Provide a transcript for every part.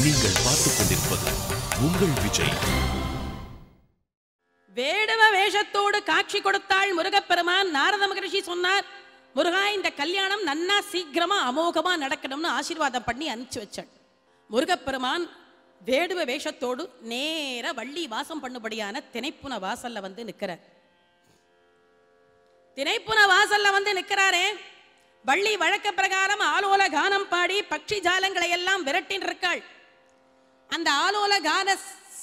நீங்கள் பார்த்துக் கொண்டிருப்பது உங்கள் விஜய். வேடுவ வேஷத்தோடு காட்சி கொடுத்தாள் முருகப்பெருமான். நாரத மகரிஷி சொன்னார், முருகா இந்த கல்யாணம் நன்னா சீக்கிரமா அமோகமா நடக்கணும்னு ஆசீர்வாதம் பண்ணி அனுப்பிச்சு வச்சாள். முருகப்பெருமான் வேடுவ வேஷத்தோடு நேர வள்ளி வாசம் பண்ணும்படியான திணைப்புன வாசல்ல வந்து நிற்கிறார். திணைப்புன வாசல்ல வந்து நிற்கிறாரே, வள்ளி வழக்க பிரகாரம் ஆலோல கானம் பாடி பட்சி ஜாலங்களை எல்லாம் விரட்டின் இருக்காள். அந்த ஆலோல கான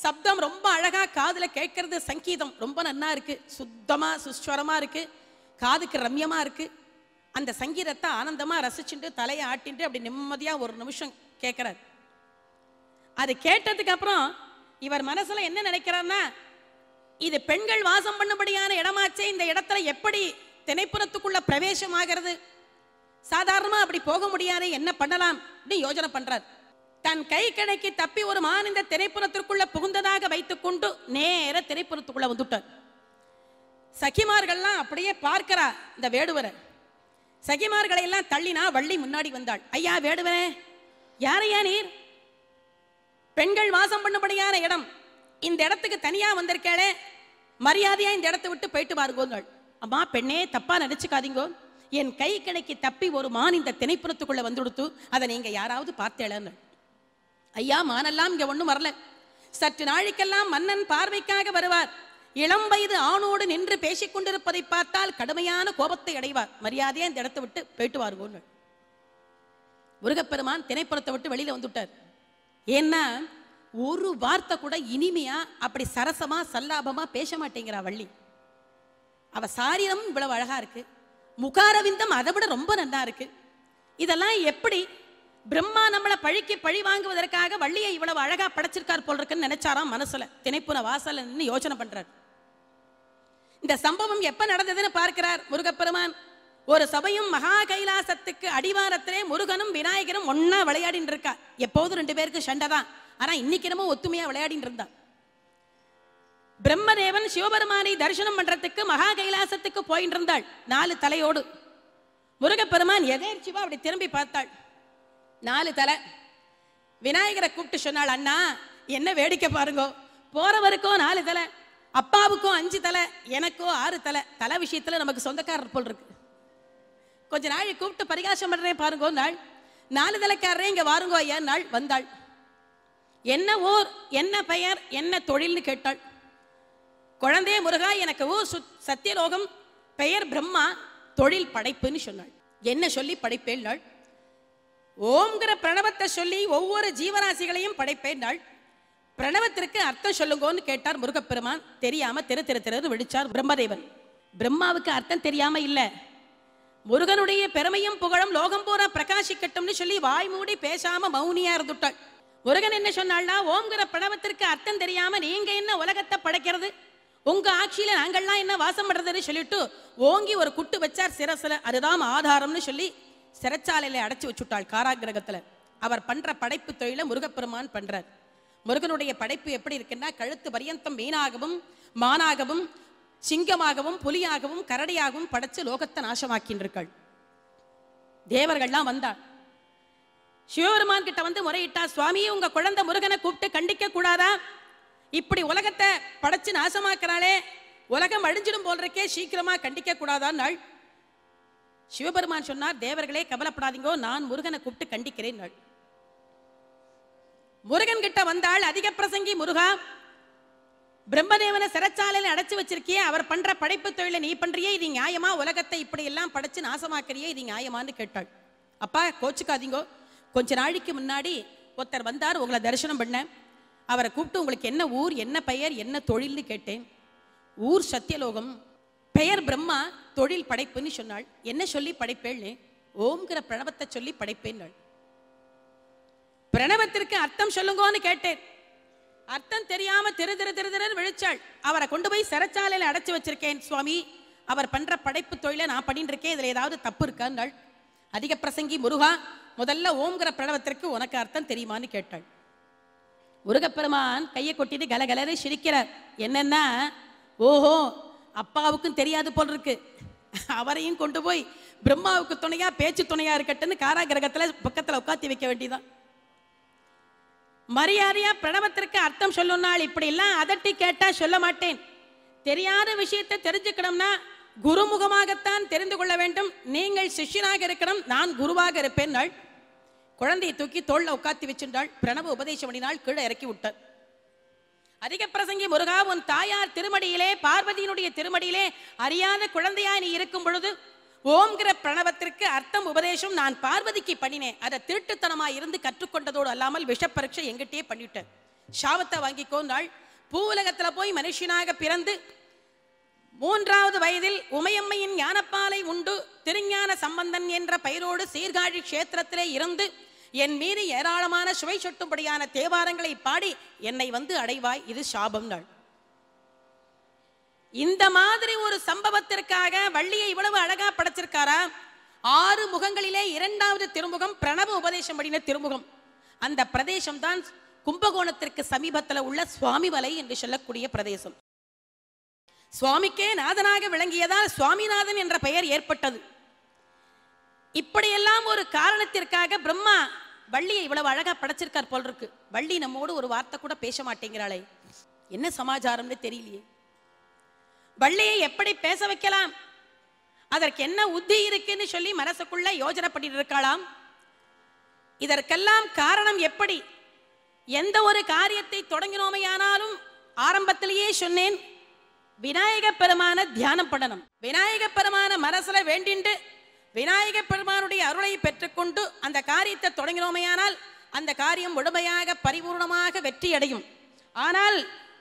சப்தம் ரொம்ப அழகா காதுல கேட்கறது, சங்கீதம் ரொம்ப நன்னா இருக்கு, சுத்தமா சுஸ்வரமா இருக்கு, காதுக்கு ரம்யமா இருக்கு. அந்த சங்கீதத்தை ஆனந்தமா ரசிச்சுட்டு தலையை ஆட்டிட்டு அப்படி நிம்மதியா ஒரு நிமிஷம் கேட்கிறார். அது கேட்டதுக்கு அப்புறம் இவர் மனசுல என்ன நினைக்கிறார்னா, இது பெண்கள் வாசம் பண்ணும்படியான இடமாச்சே, இந்த இடத்துல எப்படி திணைப்புறத்துக்குள்ள பிரவேசமாகிறது, சாதாரணமா அப்படி போக முடியாது, என்ன பண்ணலாம் அப்படின்னு யோசனை பண்றார். தன் கை கடைக்கு தப்பி ஒரு மான் இந்த திரைப்புறத்திற்குள்ள புகுந்ததாக வைத்துக் கொண்டு நேர திரைப்புறத்துக்குள்ள வந்துட்டார். சகிமார்கள்லாம் அப்படியே பார்க்கிறா இந்த வேடுவரை. சகிமார்களை எல்லாம் தள்ளினா வள்ளி முன்னாடி வந்தாள். ஐயா வேடுவரே, யாரையா நீர்? பெண்கள் வாசம் பண்ணும்படியான இடம், இந்த இடத்துக்கு தனியா வந்திருக்கே, மரியாதையா இந்த இடத்தை விட்டு போயிட்டு பாருங்கோங்கள். அம்மா பெண்ணே, தப்பா நினைச்சுக்காதீங்கோ, என் கை கடைக்கு தப்பி ஒரு மான் இந்த திணைப்புறத்துக்குள்ள வந்துடுத்து, அதை நீங்க யாராவது பார்த்தேளன்னு. ஐயா மானெல்லாம் இங்க ஒண்ணும் வரல, சற்று நாளைக்கெல்லாம் மன்னன் பார்வைக்காக வருவார், இளம் வயது ஆணோடு நின்று பேசிக் கொண்டிருப்பதை பார்த்தால் கடுமையான கோபத்தை அடைவார், மரியாதையா இந்த இடத்தை விட்டு போயிட்டு வாருங்க. முருகப்பெருமான் திணைப்புறத்தை விட்டு வெளியில வந்துட்டார். ஏன்னா ஒரு வார்த்தை கூட இனிமையா அப்படி சரசமா சல்லாபமா பேச மாட்டேங்கிறா வள்ளி. அவ சாரீரம் இவ்வளவு அழகா இருக்கு, முகாரவிந்தம் அதை விட ரொம்ப நல்லா இருக்கு. இதெல்லாம் எப்படி பிரம்மா நம்மளை பழிக்கு பழி வாங்குவதற்காக வள்ளியை இவ்வளவு அழகா படைச்சிருக்கார் போல் இருக்குன்னு நினைச்சாராம் மனசுல. திணைப்புன வாசல் நின்று யோசனை பண்றார். இந்த சம்பவம் எப்ப நடந்ததுன்னு பார்க்கிறார் முருகப்பெருமான். ஒரு சபையும் மகா கைலாசத்துக்கு அடிவாரத்திலே முருகனும் விநாயகரும் ஒன்னா விளையாடின்னு இருக்கா. எப்போதும் ரெண்டு பேருக்கு சண்டை தான், ஆனா இன்னைக்கு நம்ம ஒத்துமையா விளையாடின்னு இருந்தா. பிரம்மதேவன் சிவபெருமானை தரிசனம் பண்றதுக்கு மகா கைலாசத்துக்கு போயிட்டு இருந்தாள் 4 தலையோடு. முருகப்பெருமான் எதேர்ச்சிவா அப்படி திரும்பி பார்த்தாள். 4 தலை. விநாயகரை கூப்பிட்டு சொன்னாள், அண்ணா என்ன வேடிக்கை பாருங்கோ, போறவருக்கோ 4 தலை, அப்பாவுக்கும் 5 தலை, எனக்கோ 6 தலை. தலை விஷயத்துல நமக்கு சொந்தக்காரர் போல் இருக்கு. கொஞ்ச நாள் கூப்பிட்டு பரிகாசம் பண்றேன் பாருங்கோ நாள். 4 தலைக்காரரே இங்க வாருங்கோ ஐயா நாள். வந்தாள். என்ன ஊர், என்ன பெயர், என்ன தொழில்னு கேட்டாள். குழந்தைய முருகா, எனக்கு ஊர் சத்தியலோகம், பெயர் பிரம்மா, தொழில் படைப்புன்னு சொன்னாள். என்ன சொல்லி படைப்பேன் நாள்? ஓம்ங்கிற பிரணவத்தை சொல்லி ஒவ்வொரு ஜீவராசிகளையும் படைப்பேன் நாள். பிரணவத்திற்கு அர்த்தம் சொல்லுங்கன்னு கேட்டார் முருகப்பெருமான். தெரியாம திரு விழிச்சார் பிரம்மதேவன். பிரம்மாவுக்கு அர்த்தம் தெரியாம இல்ல, முருகனுடைய பெருமையும் புகழும் லோகம் பூரா பிரகாசிக்கட்டும்னு சொல்லி வாய் மூடி பேசாம மௌனியா இருந்துட்டாள். முருகன் என்ன சொன்னாள்னா, ஓம்ங்கிற பிரணவத்திற்கு அர்த்தம் தெரியாம நீங்க என்ன உலகத்தை படைக்கிறது, உங்க ஆட்சியில நாங்கள்லாம் என்ன வாசம் பண்றதுன்னு சொல்லிட்டு ஓங்கி ஒரு குட்டு வச்சார் சிரசுல. அதுதான் ஆதாரம்னு சொல்லி சிறைச்சாலையில அடைச்சு வச்சுட்டாள் காராகிரகத்துல. அவர் பண்ற படைப்பு தொழில முருகப்பெருமான் பண்றார். முருகனுடைய படைப்பு எப்படி இருக்குன்னா, கழுத்து பரியந்தம் மீனாகவும் மானாகவும் சிங்கமாகவும் புலியாகவும் கரடியாகவும் படைச்சு லோகத்தை நாசமாக்கின்றிருக்கள். தேவர்கள்லாம் வந்தாள். சிவபெருமான் கிட்ட வந்து முறையிட்டா, சுவாமியே உங்க குழந்தை முருகனை கூப்பிட்டு கண்டிக்க கூடாதா, இப்படி உலகத்தை படைச்சு நாசமாக்குறாளே, உலகம் அழிஞ்சிடும் போல் இருக்கே, சீக்கிரமா கண்டிக்க கூடாதான் நாள். சிவபெருமான் சொன்னார், தேவர்களே கவலைப்படாதீங்கோ, நான் முருகனை கூப்பிட்டு கண்டிக்கிறேன் நாள். முருகன் கிட்ட வந்தாள். அதிக பிரசங்கி முருகா, பிரம்மதேவனை சிறைச்சாலையில அடைச்சு வச்சிருக்கியே, அவர் பண்ற படைப்பு தொழிலை நீ பண்றியே, இது நியாயமா, உலகத்தை இப்படி எல்லாம் படைச்சு நாசமாக்கிறியே, இது நியாயமான்னு கேட்டாள். அப்பா கோச்சுக்காதீங்கோ, கொஞ்ச நாளைக்கு முன்னாடி ஒருத்தர் வந்தார், உங்களை தரிசனம் பண்ண, அவரை கூப்பிட்டு உங்களுக்கு என்ன ஊர், என்ன பெயர், என்ன தொழில்னு கேட்டேன். ஊர் சத்தியலோகம், பெயர் பிரம்மா, தொழில் படைப்புன்னு சொன்னாள். என்ன சொல்லி படைப்பேன்னு? ஓம்ங்கிற பிரணவத்தை சொல்லி படைப்பேன். பிரணவத்திற்கு அர்த்தம் சொல்லுங்கன்னு கேட்டேன். அர்த்தம் தெரியாம திரு விழிச்சாள். அவரை கொண்டு போய் சிறைச்சாலையில அடைச்சு வச்சிருக்கேன் சுவாமி, அவர் பண்ற படைப்பு தொழிலை நான் பண்ணிட்டு இருக்கேன், இதுல ஏதாவது தப்பு இருக்காள். அதிக பிரசங்கி முருகா, முதல்ல ஓம்ங்கிற பிரணவத்திற்கு உனக்கு அர்த்தம் தெரியுமான்னு கேட்டாள். முருகப்பெருமான் கையை கொட்டிட்டு கலகலன்னு சிரிக்கிறார். என்னன்னா, ஓஹோ அப்பாவுக்கும் தெரியாது போல் இருக்கு, அவரையும் கொண்டு போய் பிரம்மாவுக்கு துணையா பேச்சு துணையா இருக்கட்டுன்னு காராகிரகத்துல பக்கத்துல உட்காத்தி வைக்க வேண்டியதான். மரியாதையா பிரணவத்திற்கு அர்த்தம் சொல்லுனாள். இப்படி எல்லாம் அதட்டி கேட்டா சொல்ல மாட்டேன். தெரியாத விஷயத்தை தெரிஞ்சுக்கணும்னா குருமுகமாகத்தான் தெரிந்து கொள்ள வேண்டும். நீங்கள் சிஷ்யனாக இருக்கணும், நான் குருவாக இருப்பேன். நாள் குழந்தையை தூக்கி தோல்ல உட்காத்தி வச்சிருந்தாள். பிரணவ உபதேசம் பண்ணினாள். கீழே இறக்கி விட்டார். அதிக பிரசங்கி முருகா, உன் தாயார் திருமடியிலே, பார்வதியினுடைய திருமடியிலே அறியாத குழந்தையா நீ இருக்கும் பொழுது ஓம்ங்கிற பிரணவத்திற்கு அர்த்தம் உபதேசம் நான் பார்வதிக்கு பண்ணினேன். அதை திருட்டுத்தனமா இருந்து கற்றுக்கொண்டதோடு அல்லாமல் விஷ பரீட்சை எங்கிட்டே பண்ணிட்டேன். சாபத்தை வாங்கிக்கோந்தாள். பூவுலகத்துல போய் மனுஷனாக பிறந்து 3வது வயதில் உமையம்மையின் ஞானப்பாலை உண்டு திருஞான சம்பந்தன் என்ற பெயரோடு சீர்காழி கஷேத்திரத்திலே இருந்து என் மீது ஏராளமான சுவை சொட்டும்படியான தேவாரங்களை பாடி என்னை வந்து அடைவாய், இது சாபம். நாள் இந்த மாதிரி ஒரு சம்பவத்திற்காக வள்ளியை இவ்வளவு அழகா படைச்சிருக்காரா? 6 முகங்களிலே 2வது திருமுகம் பிரணவ உபதேசம் படின திருமுகம். அந்த பிரதேசம் தான் கும்பகோணத்திற்கு சமீபத்தில் உள்ள சுவாமிமலை என்று சொல்லக்கூடிய பிரதேசம். சுவாமிக்கே நாதனாக விளங்கியதால் சுவாமிநாதன் என்ற பெயர் ஏற்பட்டது. இப்படியெல்லாம் ஒரு காரணத்திற்காக பிரம்மா வள்ளியை இவ்வளவு அழகா படைச்சிருக்கார் போல் இருக்கு. வள்ளி நம்மோடு ஒரு வார்த்தை கூட பேச மாட்டேங்கிறாளே, என்ன சமாச்சாரம்னு தெரியலையே. வள்ளியை எப்படி பேச வைக்கலாம், அதற்கு என்ன உத்தி இருக்குன்னு சொல்லி மனசுக்குள்ள யோஜனை பண்ணிட்டு இருக்கலாம். இதற்கெல்லாம் காரணம் எப்படி? எந்த ஒரு காரியத்தை தொடங்கினோமையானாலும் ஆரம்பத்திலேயே சொன்னேன், விநாயக பெருமான தியானம் பண்ணணும். விநாயக பெருமான மனசுல வேண்டிண்டு விநாயக பெருமானுடைய அருளை பெற்றுக்கொண்டு அந்த காரியத்தை தொடங்கினோமையானால் அந்த காரியம் முழுமையாக பரிபூர்ணமாக வெற்றி அடையும். ஆனால்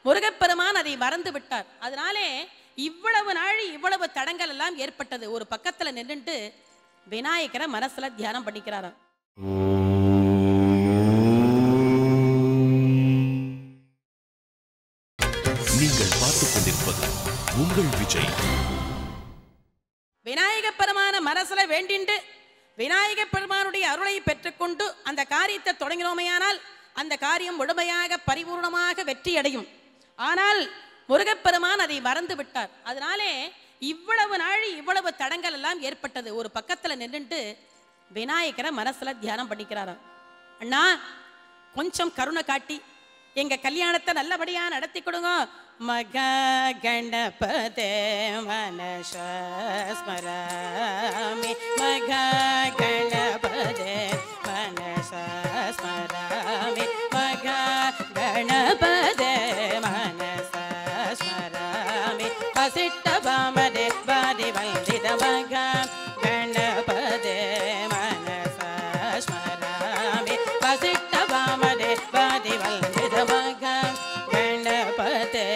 முருகப்பெருமான் அதை மறந்து விட்டார். அதனாலே இவ்வளவு நாள் இவ்வளவு தடங்கள் எல்லாம் ஏற்பட்டது. ஒரு பக்கத்துல நின்றுட்டு விநாயகரை மனசுல தியானம் பண்ணிக்கிறாராம். நீங்கள் பார்த்துக் கொண்டிருப்பது உங்கள் விஜய். விநாயக பெருமான மனசுல வேண்டிண்டு விநாயக பெருமானுடைய அருளை பெற்றுக்கொண்டு அந்த காரியத்தை தொடங்கினோமையானால் அந்த காரியம் முழுமையாக பரிபூர்ணமாக வெற்றி அடையும். ஆனால் முருகப்பெருமான் அதை மறந்து விட்டார். அதனாலே இவ்வளவு நாள் இவ்வளவு தடங்கள் எல்லாம் ஏற்பட்டது. ஒரு பக்கத்துல நின்றுட்டு விநாயகரை மனசுல தியானம் பண்ணிக்கிறாராம். அண்ணா, கொஞ்சம் கருணை காட்டி எங்க கல்யாணத்தை நல்லபடியா நடத்தி கொடுங்க. மக கணபதே மனச ஸ்மராமி, மக கணபதே மனச ஸ்மராமி, மக கணபதே மனச ஸ்மராமி, பசிட்ட பாமதே பாதி வந்தித மக கணபதே மனச ஸ்மராமி, பசிட்ட பாமதே பாதி வந்தித மக கணபதே.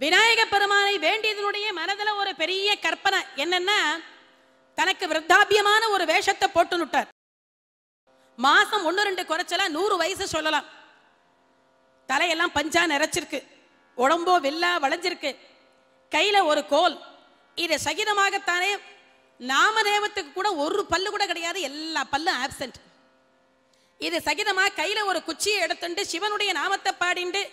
விநாயக பெருமானை வேண்டியதனுடைய மனதில் ஒரு பெரிய கற்பனை என்னன்னா, தனக்கு விருத்தாபியமான ஒரு வேஷத்தை போட்டு விட்டார். மாசம் 1-2 குறைச்சலா 100 வயசு சொல்லலாம். தலையெல்லாம் பஞ்சா நிறைச்சிருக்கு, உடம்போ வெள்ளா வளைஞ்சிருக்கு, கையில ஒரு கோல். இது சகிதமாகத்தானே நாமதேவத்துக்கு கூட ஒரு பல்லு கூட கிடையாது, எல்லா பல்லும் ஆப்சென்ட். இது சகிதமா கையில ஒரு குச்சியை எடுத்துட்டு சிவனுடைய நாமத்தை பாடிண்டு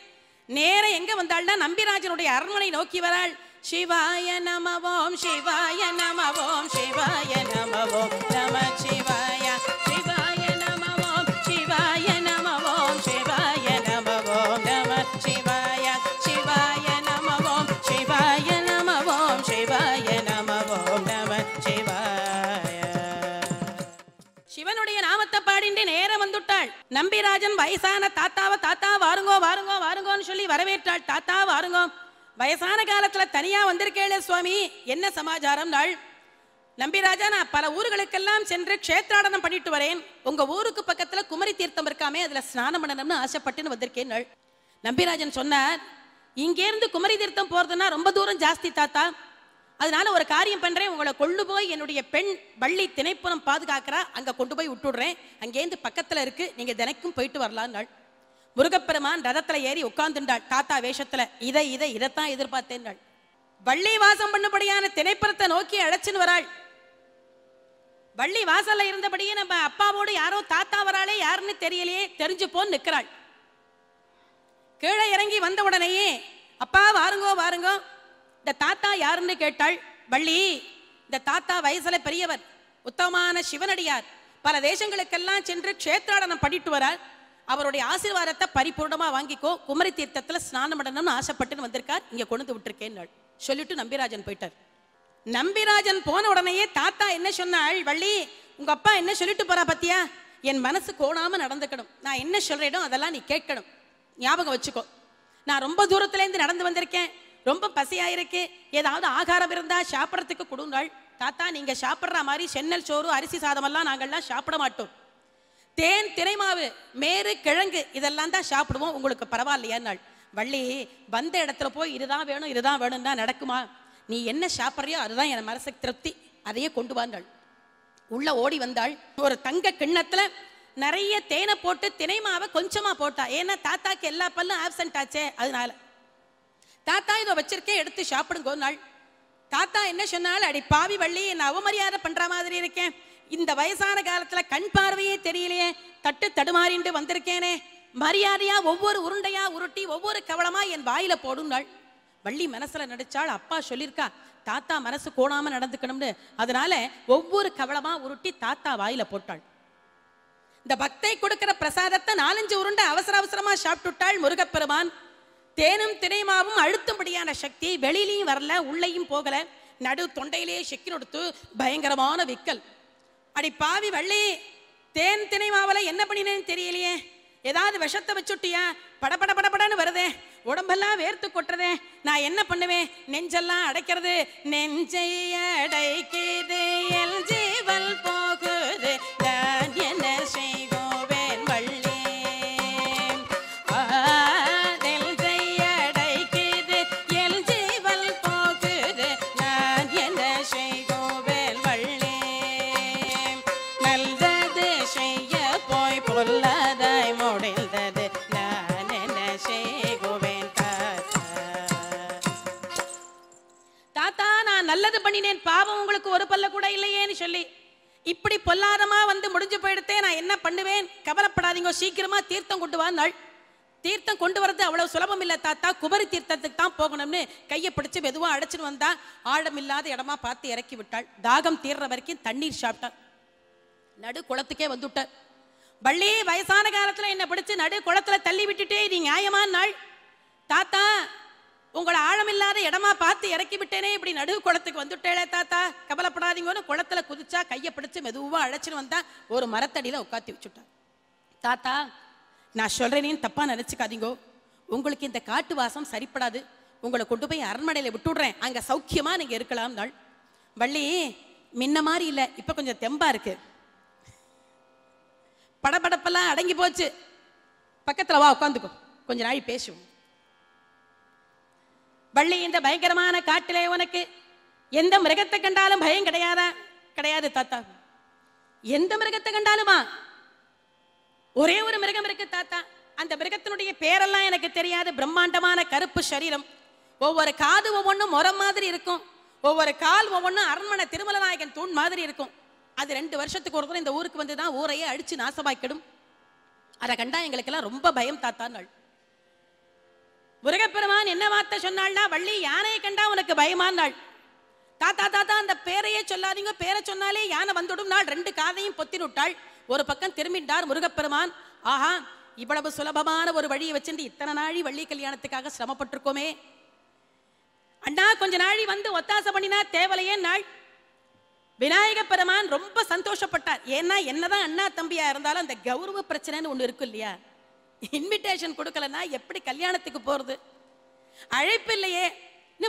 நேர எங்க வந்தாள்னா நம்பிராஜனுடைய அரண்மனை நோக்கி வராள். சிவாய நமவோம் சிவாய நமவோம் சிவாய நமவோம் நம சிவாய, சிவாய நமவோம் சிவாய நமவோம் சிவாய நமவோம் நம சிவாய, சிவாய நமவோம் சிவாய நமவோம் சிவாய நேரம் வந்துட்டாள். நம்பிராஜன் வயசான தாத்தாவை தாத்தா வாருங்கோ வாருங்கோ வாருங்கோன்னு சொல்லி வரவேற்றாள். தாத்தா வாருங்கோ, வயசான காலத்துல தனியா வந்திருக்கேளே சுவாமி, என்ன சமாச்சாரம் நாள்? நம்பிராஜா, நான் பல ஊர்களுக்கெல்லாம் சென்று க்ஷேத்ராடனம் பண்ணிட்டு வரேன். உங்க ஊருக்கு பக்கத்துல குமரி தீர்த்தம் இருக்காமே, அதுல ஸ்நானம் பண்ணணும்னு ஆசைப்பட்டுன்னு வந்திருக்கேன் நாள். நம்பிராஜன் சொன்னார், இங்கேருந்து குமரி தீர்த்தம் போறதுன்னா ரொம்ப தூரம் ஜாஸ்தி தாத்தா, அதனால ஒரு காரியம் பண்றேன், உங்களை கொண்டு போய் என்னுடைய பெண் வள்ளி திணைப்புறம் பாதுகாக்கிறா, அங்க கொண்டு போய் விட்டுடுறேன், அங்கேருந்து பக்கத்துல இருக்கு, நீங்க தினைக்கும் போயிட்டு வரலாம் நாள். முருகப்பெருமான் ரதத்துல ஏறி உட்கார்ந்துட்டாள் தாத்தா வேஷத்துல. இதைத்தான் எதிர்பார்த்தேன் நாள். வள்ளி வாசம் பண்ணபடியான திணைப்புறத்தை நோக்கி அழைச்சின்னு வராள். வள்ளி வாசல்ல இருந்தபடியே நம்ம அப்பாவோடு யாரோ தாத்தா வராளே, யாருன்னு தெரியலையே, தெரிஞ்சு போன்னு நிற்கிறாள். கீழே இறங்கி வந்த உடனேயே அப்பா வாருங்கோ வாருங்கோ, இந்த தாத்தா யாருன்னு கேட்டாள் வள்ளி. இந்த தாத்தா வயசுல பெரியவர், உத்தமமான சிவனடியார், பல தேசங்களுக்கெல்லாம் சென்று க்ஷேத்ராடனம் பண்ணிட்டு வரார். அவருடைய ஆசீர்வாதத்தை பரிபூர்ணமா வாங்கிக்கோ, குமரி தீர்த்தத்துல ஸ்நானம் பண்ணணும்னு ஆசைப்பட்டுன்னு வந்திருக்கார், இங்க கொண்டு விட்டுருக்கேன் சொல்லிட்டு நம்பிராஜன் போயிட்டார். நம்பிராஜன் போன உடனேயே தாத்தா என்ன சொன்னாள், வள்ளி உங்க அப்பா என்ன சொல்லிட்டு போறா பத்தியா, என் மனசு கோணாம நடந்துக்கணும், நான் என்ன சொல்றேனோ அதெல்லாம் நீ கேட்கணும், ஞாபகம் வச்சுக்கோ. நான் ரொம்ப தூரத்துல இருந்து நடந்து வந்திருக்கேன், ரொம்ப பசியாயிருக்கு, ஏதாவது ஆகாரம் இருந்தா சாப்பிட்றதுக்கு கொடுங்கள். தாத்தா, நீங்க சாப்பிட்ற மாதிரி சென்னல் சோறு அரிசி சாதம் எல்லாம் நாங்கள்லாம் சாப்பிட மாட்டோம். தேன் தினைமாவு மேரு கிழங்கு இதெல்லாம் தான் சாப்பிடுவோம், உங்களுக்கு பரவாயில்லையா நாள். வள்ளி வந்த இடத்துல போய் இதுதான் வேணும் இதுதான் வேணும்னா நடக்குமா, நீ என்ன சாப்பிட்றியோ அதுதான் என் மனசுக்கு திருப்தி, அதையே கொண்டு வந்தாள். உள்ள ஓடி வந்தாள். ஒரு தங்க கிண்ணத்துல நிறைய தேனை போட்டு தினைமாவை கொஞ்சமா போட்டா, ஏன்னா தாத்தாக்கு எல்லா பல்லும் ஆப்சென்ட் ஆச்சே, அதனால தாத்தா இதை வச்சிருக்கே எடுத்து சாப்பிடுங்கோ நாள். தாத்தா என்ன சொன்னால், அடி பாவி வள்ளி, என்ன அவமரியாதை பண்ற மாதிரி இருக்கேன், இந்த வயசான காலத்துல கண் பார்வையே தெரியலையே, தட்டு தடுமாறிண்டு வந்திருக்கேனே, மரியாதையா ஒவ்வொரு உருண்டையா உருட்டி ஒவ்வொரு கவளமா என் வாயில போடும் நாள். வள்ளி மனசுல நடிச்சாள், அப்பா சொல்லியிருக்கா தாத்தா மனசு கோணாம நடந்துக்கணும்னு, அதனால ஒவ்வொரு கவளமா உருட்டி தாத்தா வாயில போட்டாள். இந்த பக்தை கொடுக்கிற பிரசாதத்தை 4-5 உருண்டை அவசர அவசரமா சாப்பிட்டுட்டாள். முருகப்பெருமான் தேனும் தினைமாவும் அழுத்தும்படியான சக்தி வெளியிலையும் வரல, உள்ளேயும் போகல, நடு தொண்டையிலேயே செக்கி கொடுத்து பயங்கரமான விக்கல். அடி பாவி வள்ளி, தேன் தினைமாவல என்ன பண்ணினேன்னு தெரியலையே, ஏதாவது விஷத்தை வச்சுட்டியா, படபட படபடன்னு வருதே, உடம்பெல்லாம் வேர்த்து கொட்டுறதே, நான் என்ன பண்ணுவேன், நெஞ்செல்லாம் அடைக்கிறது, நெஞ்சை அடைக்குது எல் ஜீவல் போகுது, நான் என்ன செய்வோவேன் வள்ளி, நெஞ்சை அடைக்குது எல் ஜீவல் போகுது, நான் என்ன செய்வோவேன் வள்ளி, நல்லது செய்ய போய் பொல்லாதாய் முடிந்தது, நான் என்ன செய்வோவேன் தாத்தா, நான் நல்லது பண்ணினேன், பாவம் உங்களுக்கு ஒரு பல்ல கூட இல்லையேன்னு சொல்லி இப்படி பொல்லாதமா வந்து முடிஞ்சு போயிடுத்தே, நான் என்ன பண்ணுவேன், கவலைப்படாதீங்க, சீக்கிரமா தீர்த்தம் கொண்டு வந்தாள். தீர்த்தம் கொண்டு வரது அவ்வளவு சுலபம் இல்லை தாத்தா, குமரி தீர்த்தத்துக்கு தான் போகணும்னு கையை பிடிச்சு மெதுவா அடைச்சிட்டு வந்தா, ஆழம் இல்லாத இடமா பார்த்து இறக்கி விட்டாள். தாகம் தீர்ற வரைக்கும் தண்ணீர் சாப்பிட்டாள். நடு குளத்துக்கே வந்துட்டார். வள்ளி வயசான காலத்துல என்ன பிடிச்சு நடு குளத்துல தள்ளி விட்டுட்டே நீ நியாயமான நாள், தாத்தா உங்களை ஆழமில்லாத இடமா பார்த்து இறக்கி விட்டேனே, இப்படி நடு குளத்துக்கு வந்துட்டேளே தாத்தா, கவலைப்படாதீங்கன்னு குளத்துல குதிச்சா கையை பிடிச்சு மெதுவா அழைச்சின்னு வந்தா, ஒரு மரத்தடியில உட்காத்தி வச்சுட்டா. தாத்தா நான் சொல்றேனேன்னு தப்பா நினைச்சுக்காதீங்கோ, உங்களுக்கு இந்த காட்டு வாசம் சரிப்படாது, உங்களை கொண்டு போய் அரண்மனையில விட்டுடுறேன், அங்க சௌக்கியமா நீங்க இருக்கலாம் நாள். வள்ளி முன்ன மாதிரி இல்ல, இப்ப கொஞ்சம் தெம்பா இருக்கு, படபடப்பெல்லாம் அடங்கி போச்சு, பக்கத்துல வா உட்காந்துக்கோ, கொஞ்ச நாள் பேசுவோம். வள்ளி இந்த பயங்கரமான காட்டிலே உனக்கு எந்த மிருகத்தை கண்டாலும் பயம் கிடையாதா? கிடையாது தாத்தா. எந்த மிருகத்தை கண்டாலுமா? ஒரே ஒரு மிருகம் இருக்கு தாத்தா, அந்த மிருகத்தினுடைய பேரெல்லாம் எனக்கு தெரியாது, பிரம்மாண்டமான கருப்பு சரீரம், ஒவ்வொரு காது ஒவ்வொன்றும் முறம் மாதிரி இருக்கும், ஒவ்வொரு கால் ஒவ்வொன்றும் அரண்மனை திருமலநாயகன் தூண் மாதிரி இருக்கும். அது 2 வருஷத்துக்கு ஒரு தடவை இந்த ஊருக்கு வந்துதான் ஊரையே அடிச்சு நாசமாக்கிடும். அதை கண்டா எங்களுக்கெல்லாம் ரொம்ப பயம் தாத்தா நாள். முருகப்பெருமான் என்ன வார்த்தை சொன்னாள்னா, வள்ளி யானையை கண்டா உனக்கு பயமானாள். தாத்தா தாத்தா அந்த பேரையே சொல்லாதீங்க, பேரை சொன்னாலே யானை வந்துடும் நாள். 2 காதையும் பொத்தினுட்டாள். ஒரு பக்கம் திரும்பிட்டார் முருகப்பெருமான். ஆஹா, இவ்வளவு சுலபமான ஒரு வழியை வச்சுட்டு இத்தனை நாழி வள்ளி கல்யாணத்துக்காக சிரமப்பட்டிருக்கோமே, அண்ணா கொஞ்ச நாழி வந்து ஒத்தாசை பண்ணினா தேவலையே நாள். விநாயக பெருமான் ரொம்ப சந்தோஷப்பட்டார். ஏன்னா என்னதான் அண்ணா தம்பியா இருந்தாலும் அந்த கௌரவ பிரச்சனைன்னு ஒண்ணு இருக்கு இல்லையா? இன்விடேஷன் கொடுக்கலன்னா எப்படி கல்யாணத்துக்கு போறது? அழைப்பு இல்லையே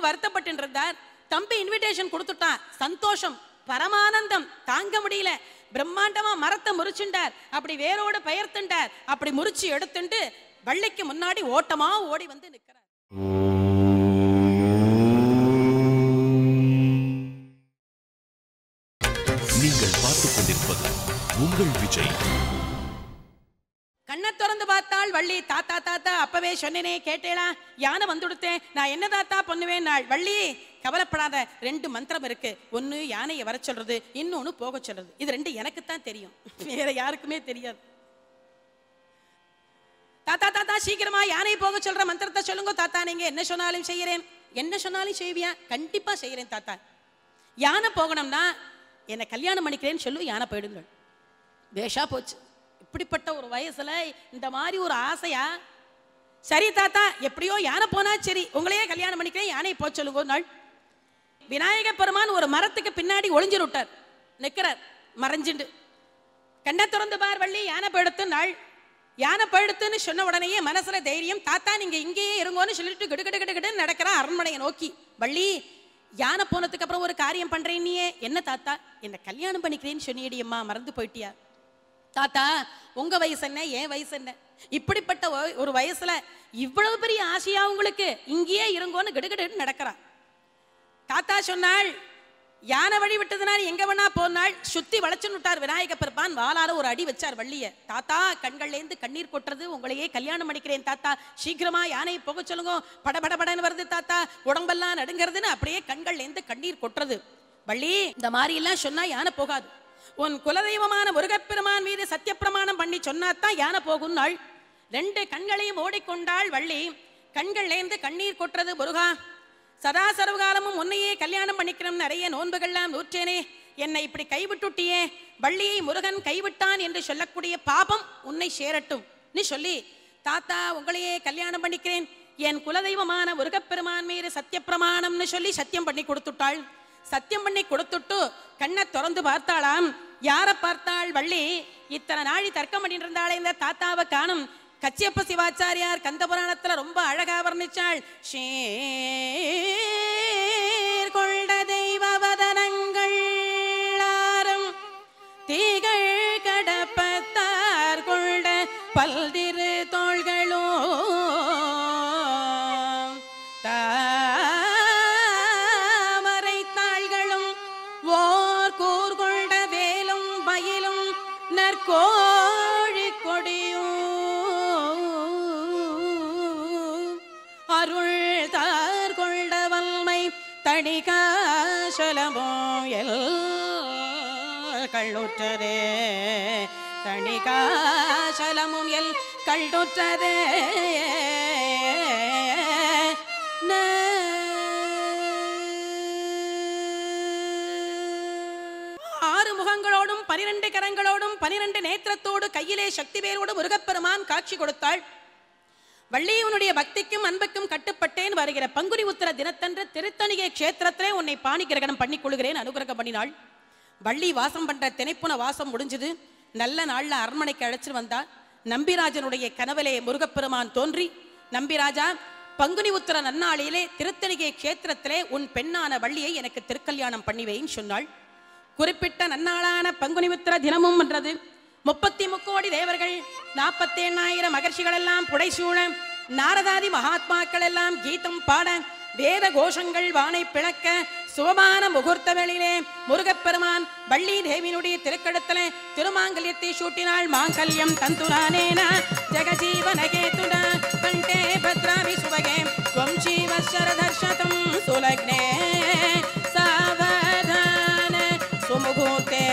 வருத்தப்பட்டு இருந்தார். தம்பி இன்விடேஷன் கொடுத்துட்டான், சந்தோஷம், பரமானந்தம் தாங்க முடியல. பிரம்மாண்டமா மரத்தை முறிச்சுண்டார், அப்படி வேரோட பெயர்த்துண்டார். அப்படி முறிச்சு எடுத்துட்டு வள்ளிக்கு முன்னாடி ஓட்டமா ஓடி வந்து நிற்கிறார். நீங்கள் பார்த்துக் கொண்டிருப்பது உங்கள் விஜய். கண்ணை திறந்து பார்த்தாள் வள்ளி. தாத்தா தாத்தா அப்பவே சொன்னேனே கேட்டேளா? யானை வந்துடுத்தேன், நான் என்ன தாத்தா பண்ணுவேன்? நாள் வள்ளி கவலைப்படாத, 2 மந்திரம் இருக்கு. ஒன்னு யானையை வர சொல்றது, இன்னொன்னு போக சொல்றது. இது 2 எனக்குத்தான் தெரியும், வேற யாருக்குமே தெரியாது. தாத்தா தாத்தா சீக்கிரமா யானையை போக சொல்ற மந்திரத்தை சொல்லுங்க தாத்தா. நீங்க என்ன சொன்னாலும் செய்யறேன். என்ன சொன்னாலும் செய்வியா? கண்டிப்பா செய்யறேன் தாத்தா. யானை போகணும்னா என்ன கல்யாணம் பண்ணிக்கிறேன்னு சொல்லு, யானை போயிடுங்க. வேஷா போச்சு. இப்படிப்பட்ட ஒரு வயசுல இந்த மாதிரி ஒரு ஆசையா? சரி தாத்தா, எப்படியோ யானை போனா சரி, உங்களையே கல்யாணம் பண்ணிக்கிறேன், யானையை போக சொல்லுங்க. நாள் விநாயக பெருமான் ஒரு மரத்துக்கு பின்னாடி ஒளிஞ்சு விட்டார், நிக்கிறார் மறைஞ்சுண்டு. கண்ணை திறந்து பார் வள்ளி, யானை போயிடுத்து. நாள் யானை போயிடுத்துன்னு சொன்ன உடனேயே மனசுல தைரியம். தாத்தா நீங்க இங்கேயே இருங்கோன்னு சொல்லிட்டு கிடுகிடுகிடுன்னு நடக்கிறான் அரண்மனையை நோக்கி. வள்ளி யானை போனதுக்கு அப்புறம் ஒரு காரியம் பண்றேன். நீயே என்ன தாத்தா? என்ன கல்யாணம் பண்ணிக்கிறேன்னு சொன்னியடியம்மா, மறந்து போயிட்டியா? தாத்தா உங்க வயசு என்ன, என் வயசு என்ன? இப்படிப்பட்ட ஒரு வயசுல இவ்வளவு பெரிய ஆசையா உங்களுக்கு? இங்கேயே இருங்கோன்னு கிடுகிடுன்னு நடக்கிறா. தாத்தா சொன்னாள், யானை வழி விட்டதுனால எங்க வேணா போனாள். சுத்தி வளைச்சுன்னு விட்டார் விநாயக பெருமான். வாளால ஒரு அடி வச்சார் வள்ளிய. தாத்தா கண்கள்லேருந்து கண்ணீர் கொட்டுறது, உங்களையே கல்யாணம் பண்ணிக்கிறேன் தாத்தா, சீக்கிரமா யானையை போக சொல்லுங்க, படபடபடன்னு வருது தாத்தா, உடம்பெல்லாம் நடுங்கிறதுன்னு அப்படியே கண்கள்லேருந்து கண்ணீர் கொட்டுறது. வள்ளி இந்த மாதிரி எல்லாம் சொன்னா யானை போகாது. உன் குலதெய்வமான முருகப்பெருமான் மீது சத்திய பிரமாணம் பண்ணி சொன்னாத்தான் யானை போகும். நாள் 2 கண்களையும் ஓடிக்கொண்டாள் வள்ளி. கண்கள்லேருந்து கண்ணீர் கொட்டுறது. முருகா சதா சர்வகாலமும் உன்னையே கல்யாணம் பண்ணிக்கணும், நிறைய நோன்புகள்லாம் நூற்றேனே, என்னை இப்படி கைவிட்டுட்டியே, வள்ளியை முருகன் கைவிட்டான் என்று சொல்லக்கூடிய பாபம் உன்னை சேரட்டும் நீ சொல்லி, தாத்தா உங்களையே கல்யாணம் பண்ணிக்கிறேன், என் குலதெய்வமான முருகப்பெருமான் மீது சத்திய பிரமாணம்னு சொல்லி சத்தியம் பண்ணி கொடுத்துட்டாள். சத்தியம் பண்ணி கொடுத்துட்டு கண்ணை திறந்து பார்த்தாளாம். யாரை பார்த்தாள் வள்ளி? இத்தனை நாளி தர்க்கம் பண்ணிட்டு இருந்தாளே இந்த தாத்தாவை காணும். கச்சியப்ப சிவாச்சாரியார் கந்த புராணத்துல ரொம்ப அழகா வர்ணிச்சாள். ஷீர் கொண்ட தெய்வவதனங்கள் ஆறும் தீகள் கடப்பத்தார் கொண்ட பல்திரு தோள்களோ தாமரை தாள்களும் ஓர் கூர் கொண்ட வேலும் மயிலும் நற்கோழி கொடியும் அருள் தார் கொண்ட வல்மை தணிகாசலமோ எல் கள்ளுற்றதே, தணிகாசலமும் எல் கள்ளுற்றதே. 6 முகங்களோடும் 12 கரங்களோடும் 12 நேத்திரத்தோடு கையிலே சக்தி வேரோடு முருகப்பெருமான் காட்சி கொடுத்தாள். வள்ளியவனுடைய பக்திக்கும் அன்புக்கும் கட்டுப்பட்டேன். வருகிற பங்குனி உத்திர தினத்தன்று திருத்தணிகை கஷேத்திரத்திலே உன்னை பாணி கிரகணம் பண்ணி கொள்கிறேன், அனுகிரகம் பண்ணினாள். வள்ளி வாசம் பண்ற திணைப்புன வாசம் முடிஞ்சது. நல்ல நாள்ல அரண்மனைக்கு அழைச்சிட்டு வந்தா. நம்பிராஜனுடைய கனவிலே முருகப்பெருமான் தோன்றி, நம்பிராஜா பங்குனி உத்திர நன்னாளிலே திருத்தணிகை கஷேத்திரத்திலே உன் பெண்ணான வள்ளியை எனக்கு திருக்கல்யாணம் பண்ணிவேன்னு சொன்னாள். குறிப்பிட்ட நன்னாளான பங்குனி உத்திர தினமும் என்றது 33 கோடி தேவர்கள் 47,000 மகர்ஷிகள் எல்லாம் புடைசூழ, நாரதாதி மகாத்மாக்கள் எல்லாம் கீதம் பாட, வேத கோஷங்கள் வானை பிளக்க, சுபமான முகூர்த்த வேளையிலே முருகப்பெருமான் வள்ளி தேவியினுடைய திருக்கடத்திலே திருமாங்கல்யத்தை சூட்டினாள். மாங்கல்யம் தந்துரானேன ஜெகஜீவனகேதுனா கண்டே பத்ராவி சுபகே த்வம் ஜீவ சரதர்ஷதம் சுலக்னே சாவதான சுமுகூர்த்தே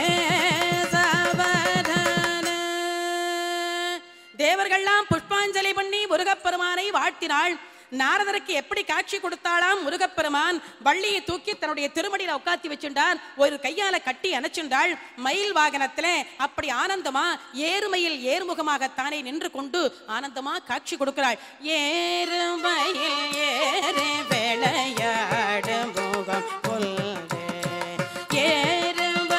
சாவதான. தேவர்கள்லாம் புஷ்பாஞ்சலி பண்ணி முருகப்பெருமானை வாழ்த்தினாள். நாரதருக்கு எப்படி காட்சி கொடுத்தாளாம்? முருகப்பெருமான் வள்ளியை தூக்கி தன்னுடைய திருமடியில உட்காத்தி வச்சுட்டார். ஒரு கையால கட்டி அணைச்சுண்டாள். மயில் வாகனத்திலே அப்படி ஆனந்தமா ஏறுமையில் ஏறுமுகமாகத்தானே நின்று கொண்டு ஆனந்தமா காட்சி கொடுக்கிறாள். ஏறுமையில் ஏறு விளையாடு முகம் கொல்லே, ஏறுமையில்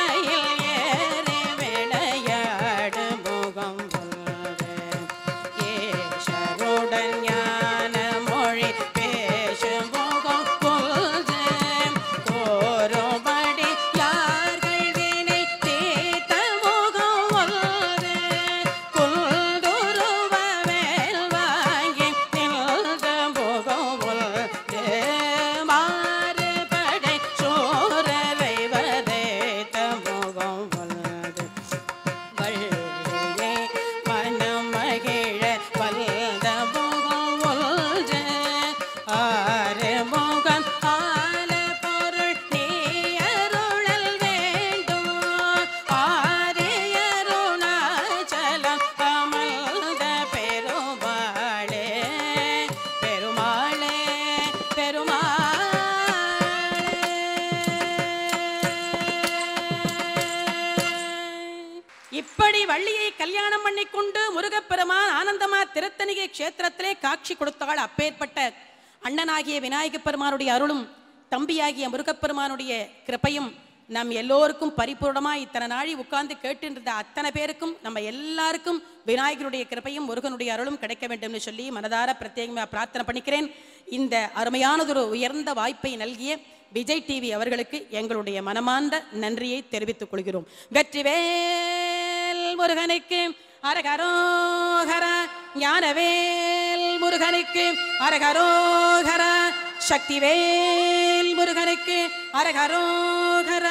வள்ளியை கல்யாணம் பண்ணி கொண்டு முருகப்பெருமான் ஆனந்தமா திருத்தணிகை கஷேத்திரத்திலே காட்சி கொடுத்தாள். அப்பேற்பட்ட அண்ணனாகிய விநாயக பெருமானுடைய அருளும் தம்பியாகிய முருகப்பெருமானுடைய கிருபையும் நம் எல்லோருக்கும் பரிபூர்ணமா இத்தனை நாளி உட்கார்ந்து கேட்டுருந்த அத்தனை பேருக்கும் நம்ம எல்லாருக்கும் விநாயகருடைய கிருபையும் முருகனுடைய அருளும் கிடைக்க வேண்டும் என்று சொல்லி மனதார பிரத்யேகமாக பிரார்த்தனை பண்ணிக்கிறேன். இந்த அருமையானதொரு உயர்ந்த வாய்ப்பை நல்கிய விஜய் டிவி அவர்களுக்கு எங்களுடைய மனமார்ந்த நன்றியை தெரிவித்துக் கொள்கிறோம். வெற்றிவேல் முருகனுக்கு அரகரோகர, ஞானவேல் முருகனுக்கு அரகரோகர, சக்திவேல் முருகனுக்கு அரகரோகர.